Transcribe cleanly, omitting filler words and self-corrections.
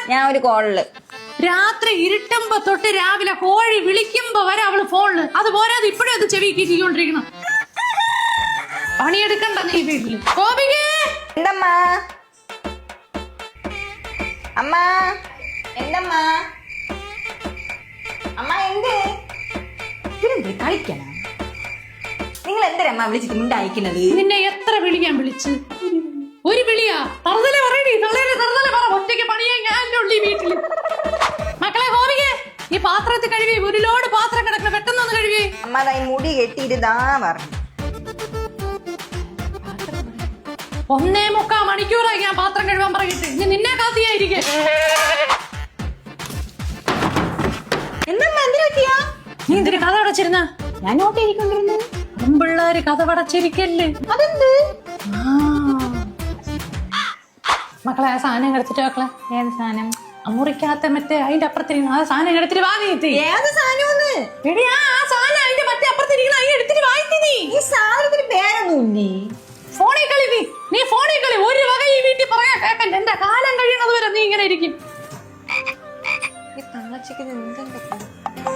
ഞാൻ ഒരു കോളില്. രാത്രി ഇരുട്ടുമ്പോ തൊട്ട് രാവിലെ കോഴി വിളിക്കുമ്പോ വരെ അവള് ഫോണില്. അത് പോരാതെ ഇപ്പഴും അത് ചെവിക്ക് ചെയ്തോണ്ടിരിക്കണം. പണിയെടുക്കണ്ട നീ വീട്ടില്. ഗോപികേ, എന്തമ്മാ? അമ്മ എന്തമ്മാ? അമ്മ എന്ത് കളിക്കണം? നിങ്ങൾ എന്തരമ്മ വിളിച്ചിട്ട് മിണ്ടായിക്കുന്നത്? നിന്നെ എത്ര വിളി ഞാൻ വിളിച്ച്? ഒരു വിളിയാ? തറുതലെ പറയടി, തറുതലെ പറ. ഒറ്റയ്ക്ക് പണിയാ ഞാനല്ലേ ഉള്ളി വീട്ടില്. മക്കളെ ഗോപികേ, ഈ പാത്രത്തിൽ കഴുകി. ഒരു ലോഡ് പാത്രം കിടക്കണം, പെട്ടെന്നൊന്ന് കഴുകി. അമ്മ അതായി മുടി കെട്ടിയിരുതാ പറഞ്ഞു. 1.25 മണിക്കൂറായി ഞാൻ പാത്രം കഴുകാൻ പറഞ്ഞിട്ട്. ഇനി നിന്നെ കാത്തിയായിരിക്കും. എന്തമ്മ എന്തിനു പറ്റിയാ? നീ എന്തിനു കഥ അടച്ചിരുന്ന? ഞാൻ നോട്ട് ചെയ്തിക്കൊണ്ടിരുന്നു. പെമ്പിള്ളേര് കഥ അടച്ചിരിക്കല്ലേ? അതെന്ത്? മക്കളെ ആ സാധനം എടുത്തിട്ട് മക്കളെ. ഏത് സാധനം? മുറിക്കാത്ത മറ്റേ അതിന്റെ അപ്പുറത്തിരിക്കണം. ആ സാധനം എടുത്തിട്ട് വാങ്ങിത്തി. ഏത് സാധനം? എടിയാ ആ സാധനം അതിന്റെ മറ്റേ അപ്പുറത്തിരിക്കണം. അതിന് എടുത്തിട്ട് വാങ്ങിത്തി. നീ ഈ സാധനത്തിന് പേരൊന്നുമില്ലേ? ഫോണിൽ കളി. നീ ഫോണിൽ കളി. ഒരു വക ഈ വീട്ടിൽ പറയാൻ കേക്കണ്ട. എന്റെ കാലം കഴിയണത് വരെ നീ ഇങ്ങനെ ഇരിക്കും. ഈ തള്ളച്ചിക്ക് എന്തെങ്കിലും